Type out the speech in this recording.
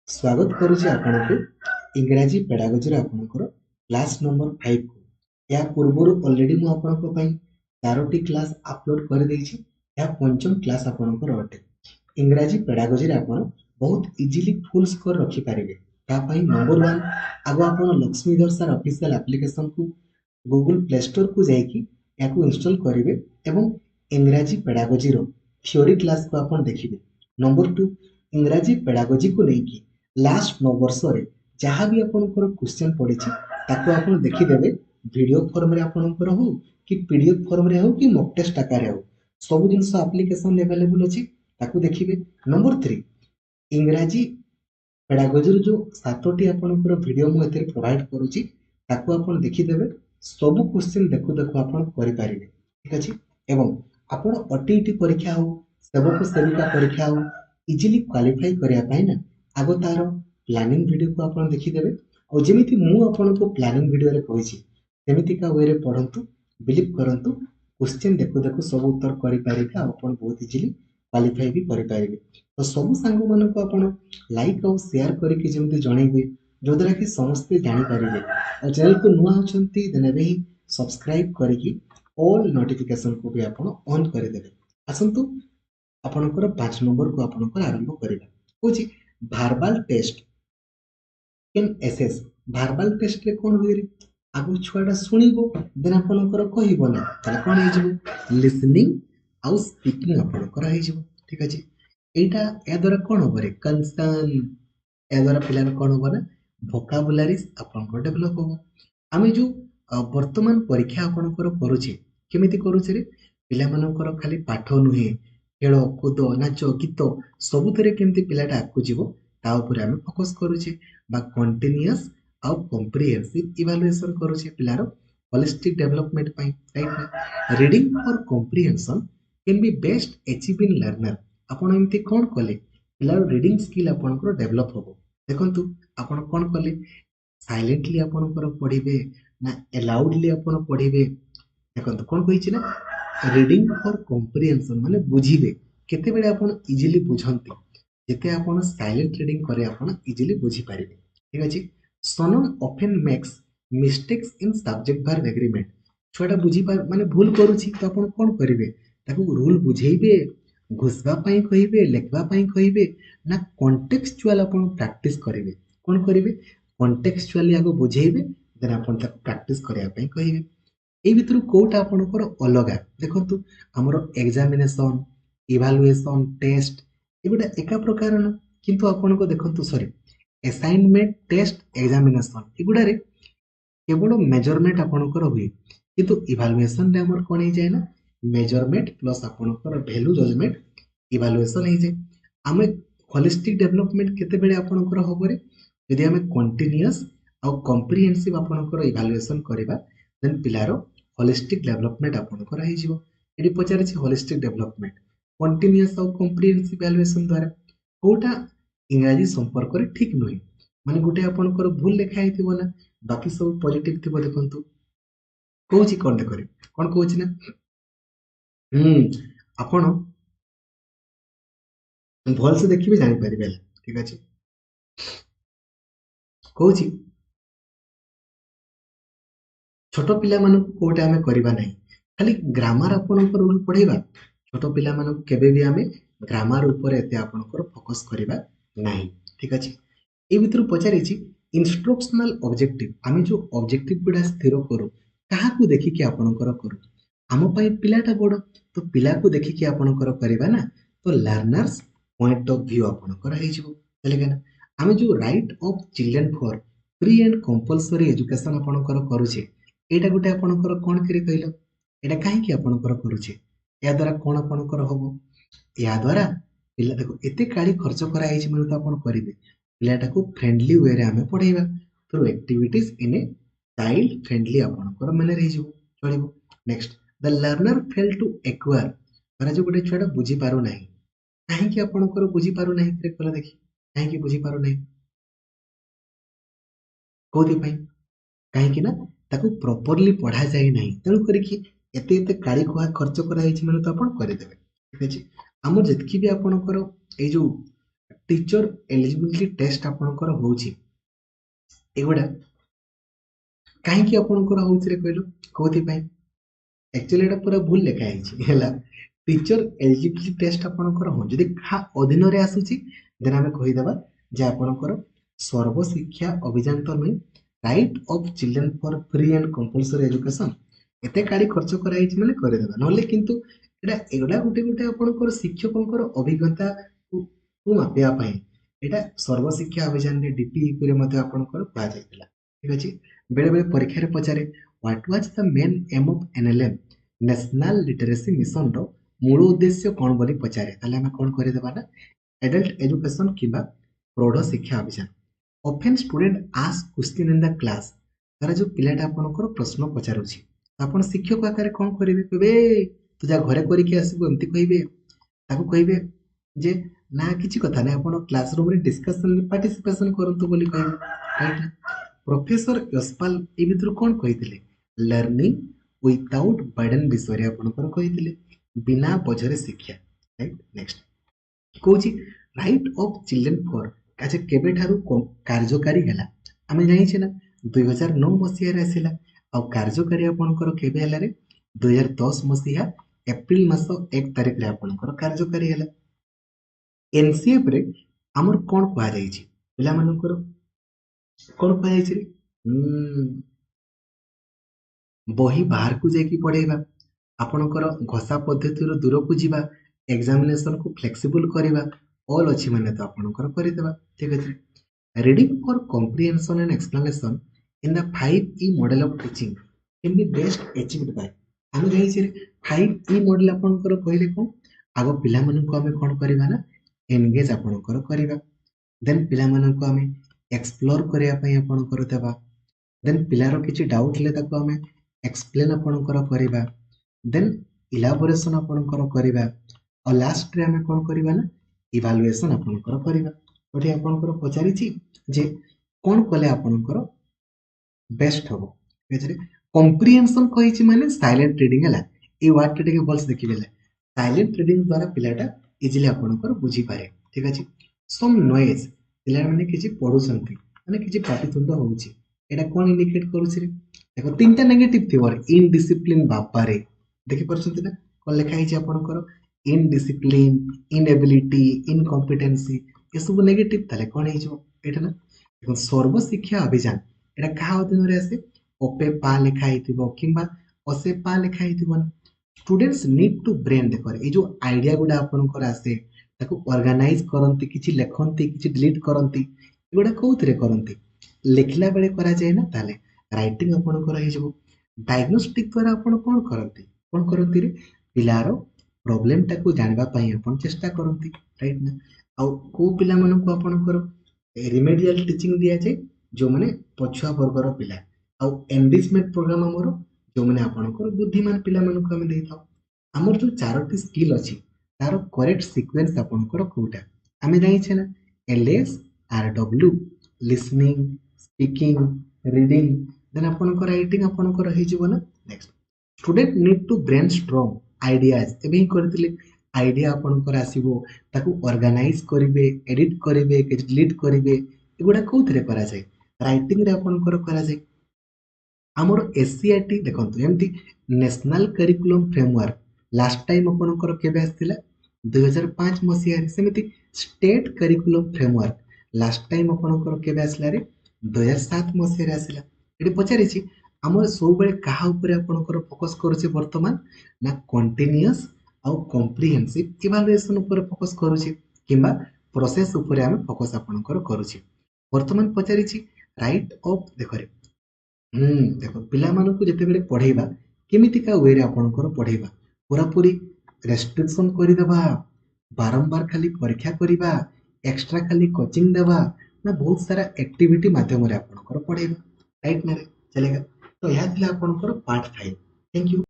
स्वागत करुछि आपनको इंग्राजी पेडागोजी आपनकर class number 5 को या पूर्व ऑलरेडी मु आपनको पई 4टी क्लास अपलोड कर देछि। या पंचम क्लास आपनकर अटे इंग्राजी पेडागोजी आपण बहुत इजीली फुल स्कोर रखि पारिबे। ता पई नंबर 1 आगो आपण लक्ष्मीधर सर ऑफिशियल एप्लीकेशन को गूगल प्ले स्टोर को जाइकी याकू इंस्टॉल करिवे एवं इंग्राजी पेडागोजी रो थ्योरी क्लास को आपण देखिबे। नंबर 2 इंग्राजी पेडागोजी को लेकी लास्ट 9 वर्ष रे जहाँ भी आपनकर क्वेश्चन पड़ी ताको आपण देखिदेवे। वीडियो फॉर्म रे आपनकर हो कि पीडीएफ फॉर्म रे हो कि मॉक टेस्ट आकार हो सब जिनस एप्लीकेशन अवेलेबल अछि ताको देखिबे। नंबर 3 इंग्राजी पेडागोजी जो 7टी आपनकर वीडियो मु एते प्रोवाइड करूची ताको आपण देखिदेवे। सब क्वेश्चन देखु देखु आपण करि पारिबे। ठीक अछि एवं आपण ओटीटी परीक्षा हो सेवक सेविका परीक्षा हो इजीली क्वालिफाई करिया पाई ना आगो तार प्लानिंग वीडियो को आपण देखिदेवे। और जेमिति मु आपनको प्लानिंग वीडियो रे कहिछि सेमितिका वे रे पढंतु बिलीव करंतु क्वेश्चन देखु देखु सब उत्तर करि पारिबे आपण बहुत इजीली क्वालिफाई भी करि पारिबे। तो सब सांग मन को आपण लाइक और शेयर करके जेमिति जणैबे जोदरा कि समस्त जानि पारिबे। और चैनल को नुआ होचंती देनेबे ही सब्सक्राइब करके ऑल नोटिफिकेशन को भी आपण ऑन कर देबे। आसंतु आपनकर 5 नंबर को आपनकर आरंभ करिबा होछि भारबाल टेस्ट इन एसएस। भारबाल टेस्ट रे कोन होय रे आगु छुआटा सुनिबो देन आपनकर कहिबो ना तले कोन हे जिवो लिसनिंग आउ स्पीकिंग आपनकर हे जिवो। ठीक अछि एटा ए द्वारा कोन होबो रे कंसर्न ए द्वारा पिलार कोन होबो ना वोकाबुलारीज आपनकर डेवलप होबो। आमे जो वर्तमान परीक्षा आपनकर करूछे केमिति करूछे रे पिला मानकर खाली पाठ नुहे खेल कूद नाच गीत सबुतरे केमती पिलाटा आगु जीवो ता उपरे आमे फोकस करूछे बा कंटीन्यूअस आउ कॉम्प्रिहेंसिव इवैल्यूएशन करूछे पिलार होलिस्टिक डेवलपमेंट पई। राइट ना reading for comprehension can be best achieve in learner. आपण एमती कोन कले पिलार रीडिंग स्किल आपनकर डेवलप होबो। देखंतु आपण कोन कले साइलेंटली आपनकर पढिबे ना अलाउडली आपण पढिबे। देखंतु कोन कहिछि ना रीडिंग फॉर कॉम्प्रिहेंशन माने बुझिबे केते बेले आपण इजीली बुझंती जेते आपण साइलेंट रीडिंग करे आपण इजीली बुझी पारिबे। ठीक अछि सनन often makes mistakes in subject verb agreement. छोटा बुझी पार माने भूल करूछि तो आपण कोन करिवे ताकू रूल बुझेइबे घुसबा पई कहिबे लेखबा पई कहिबे ना कॉन्टेक्सचुअल आपण प्रैक्टिस करिवे। कोन करिवे कॉन्टेक्सचुअली आगो बुझेइबे देन आपण ताकू प्रैक्टिस करिया पई कहिबे। ए भितरु कोटा आपनकर अलगा देखंतु हमर एग्जामिनेशन इवैल्यूएशन टेस्ट एगुडा एका प्रकार न किंतु आपनको देखंतु सॉरी असाइनमेंट टेस्ट एग्जामिनेशन एगुडा रे केवल मेजरमेंट आपनकर हुए किंतु इवैल्यूएशन रे हमर कोन हे जाय ना मेजरमेंट प्लस आपनकर वैल्यू जजमेंट इवैल्यूएशन हे जाय। आमे होलिस्टिक डेवलपमेंट केते बेले आपनकर होबो रे यदि आमे कंटीन्यूअस आ कॉम्प्रिहेंसिव आपनकर इवैल्यूएशन करबा देन पिलारो होलिस्टिक डेवलपमेंट आपनकर हे जिवो। एडी पचारे छी होलिस्टिक डेवलपमेंट कंटीन्यूअस और कॉम्प्रिहेंसिव इवैल्यूएशन द्वारा कोटा इंग्रजी संपर्क रे ठीक नही माने गुटे आपनकर भूल लेखा हेतिबो ना बाकी सब पॉजिटिव थिबो। देखंतु कोछि कोन करे कोन कोछि ना आपण भल से देखिबे जानि परिबे। ठीक अछि कोछि छोट पिला मानक कोटा आमे करिबा नै खाली ग्रामर आपनकर रूल पढेबा छोट पिला मानक केबे भी आमे ग्रामर ऊपर एते आपनकर फोकस करिबा नै। ठीक अछि ए भितर पचारि छी इंस्ट्रक्शनल ऑब्जेक्टिव आमे जो ऑब्जेक्टिव गुडा स्थिर करू कहा को देखि कि आपनकर करू आम पई पिलाटा बड़ तो पिला को देखि कि आपनकर करिबा ना तो लर्नर्स पॉइंट ऑफ व्यू आपनकर हे जिवो। तले केना आमे जो right of children for free and compulsory education आपनकर करूछे एटा गुटे आपनकर कोन करी कहलो एटा काहे कि आपनकर करूछे या द्वारा कोन आपनकर होबो या द्वारा पिला देखो एते काडी खर्च करा आइछि माने तो आपन करिवे पिलाटा को फ्रेंडली वे रे आमे पढेबा through activities in a child friendly आपनकर माने रहि जिवो चलिबो। Next the learner fail to acquire माने जो गुटे छुआटा बुझी पारो नाही काहे कि आपनकर बुझी पारो नाही रे कहला देखि काहे कि बुझी पारो नाही कोदि पई काहे कि ना ताकू प्रॉपर्ली पढ़ा जाए नहीं तेणु करिकी एते एते काड़ी कुआ खर्च करा माने तो आपण करे देबे। ठीक अछि हमर जतकी भी आपनकर ए जो टीचर एलिजिबिलिटी टेस्ट आपणकर होउची एगुडा काहेकि आपणकर होउची रे कहलो कोथि पई एक्चुअली एटा पूरा भूल लेखा है हैला टीचर एलिजिबिलिटी टेस्ट आपणकर हो जदि खा अधीन रे आसुची देन हमें कहि देबा जे आपणकर सर्व शिक्षा अभियान तो नहीं right of children for free and compulsory education एते काडी खर्च करा हिच माने करे देबा नले किंतु एटा एगुडा गुटे गुटे आपणकर शिक्षकंकर अभिज्ञता को मापिया पई एटा सर्व शिक्षा अभियान रे डीपी रे मध्ये आपणकर पा जायतिला ठीक अछि बेले बेले परीक्षा रे पचारे what was the main aim of NLM national literacy mission रो मूल उद्देश्य कौन बोली पचारे ताले हम कौन करे देबा ना एडल्ट एजुकेशन किबा प्रौढ़ शिक्षा अभियान often student ask question in the class तारा जो पिलाटा आपनकर प्रश्न पचारुछि आपण शिक्षक आकारे कौन करिवे कहबे तू जा घरे करिके आसीबो एमती कहिबे ताको कहिबे जे ना किछि कथा नै आपण क्लासरूम रे डिस्कशन रे पार्टिसिपेशन करंतु बोली कहबे राइट प्रोफेसर यशपाल ए भितर कौन कहिथिले लर्निंग विदाउट बर्डन विषय रे आपनकर कहिथिले बिना बोझरे शिक्षा right next Cauchy right of children for काजे केबे ठारू कार्यकारी हैला आमे जानि छै ना 2009 मसिया रे आसिला आ कार्यकारी आपनकर केबे हैला रे 2010 मसिया एप्रिल मास 1 तारिख रे आपनकर कार्यकारी हैला एनसीएफ रे हमर कोन कहा जाय छै पिला मानकर कोन कहा जाय छै बही बाहर को जाकि पढ़ेगा आपणकर घोषा पद्धति दूर को जीवा एग्जामिनेशन को फ्लेक्सिबल करवा ऑल अच्छी माने तो आपणकर करदेवा ठीक है reading for comprehension and explanation in the 5E model of teaching can be best achieved by हम जाई छै 5E मॉडल आपणकर कहले कोन आगो पिला माननको हमें कोन करबा ना एंगेज आपणकर करबा देन पिला माननको हमें एक्सप्लोर करिया पई आपणकर देबा देन पिलार किछि डाउट ले ताको हमें एक्सप्लेन आपणकर करबा देन इलाबोरेशन आपणकर करबा और लास्ट रे हमें कोन करबा ना इवैल्यूएशन आपणकर करबा ओठी आपणकर पचारि छी जे कोन कले आपणकर बेस्ट हो बेचरे कॉम्प्रिहेंशन कहि छी माने साइलेंट रीडिंग हला ए वर्ड टे के बोल्स देखि बेले साइलेंट रीडिंग द्वारा पिलाटा इजीली आपणकर बुझी पारे ठीक अछि सम नॉइज पिला माने किछि पढुसंती माने किछि पाटितुंड होउची एटा कोन इंडिकेट करूछि रे देखो तीनटा नेगेटिव थिवर इनडिसिप्लिन बापारे देखि परछंती ना कोन लेखा हिची आपणकर इनडिसिप्लिन इनएबिलिटी इनकॉम्पिटेंसी ये सब नेगेटिव ताले कोन हिजो एटा ना देखो सर्व शिक्षा अभियान एटा कहा अधीन रे आसे ओपे पा लेखा हिथिबो किंबा ओसे पा लेखा हिथिबो स्टूडेंट्स नीड टू ब्रेन देखो ए जो आइडिया गुडा आपणकर आसे ताको ऑर्गेनाइज करंती किछि लेखंती किछि डिलीट करंती एगुडा कोउतरे करंती लिखला बेले करा जाय ना ताले राइटिंग आपणकर हिजो डायग्नोस्टिक द्वारा आपण कोन करंती रे पिलारो प्रॉब्लम टाको जानबा पई आपण चेष्टा करंती राइट ना आ को पिला मानको आपणकर रिमेडियल टीचिंग दिया जाय जो माने पछुआ वर्गर पिला आ एनरिचमेंट प्रोग्राम हमर जो माने आपणकर बुद्धिमान पिला मानको हम देइथाउ हमर जो चारोटी स्किल अछि तारो करेक्ट सीक्वेंस आपणकर कोटा हमें जानि छै ना LS RW listening speaking reading then आपणकर राइटिंग आपणकर हे जिवो ना next student need to brainstorm ideas एबे ही करथिले आइडिया आपणकर आसीबो ताकू ऑर्गेनाइज करिवे एडिट करिवे डिलीट करिवे एगुडा कोथरे करा जाय राइटिंग रे आपणकर करा जाय हमर एससीईआरटी देखंतु एमती national curriculum framework last time आपणकर केबे आस्तिला 2005 मसिया रे सेमिति state curriculum framework last time आपणकर केबे आसला रे 2007 मसिया रे आसिला एटी पचारि छी हमर सब बेले कहा ऊपर आपणकर फोकस करूचे वर्तमान ना कंटीन्यूअस आ कॉम्प्रिहेंसिव इवैल्यूएशन ऊपर फोकस करूचे किंबा प्रोसेस ऊपर हम फोकस आपणकर करूचे वर्तमान पचारि छी राइट ऑफ देखो रे देखो पिला मानकु जते बेले पढेबा केमितिका वे रे आपणकर पढेबा पूरा पूरी रेस्ट्रिक्शन करि देबा बारंबार खाली परीक्षा करिबा एक्स्ट्रा खाली कोचिंग देबा ना बहुत सारा एक्टिविटी माध्यम रे आपणकर पढेबा राइट ना रे चलेगा तो यह थिला आपणकर पार्ट 5 थैंक यू।